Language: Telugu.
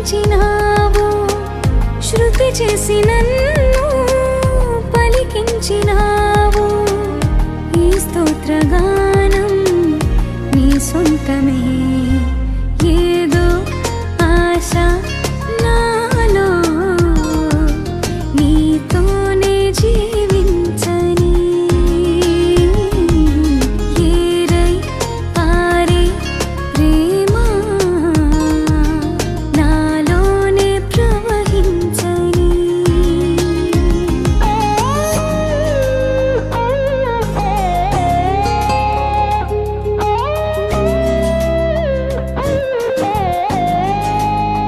రక్షించినావు, శృతి చేసి నన్ను పలికించినావు. ఈ స్తోత్రగానం నీ సొంతమే. ఏదో ఆశ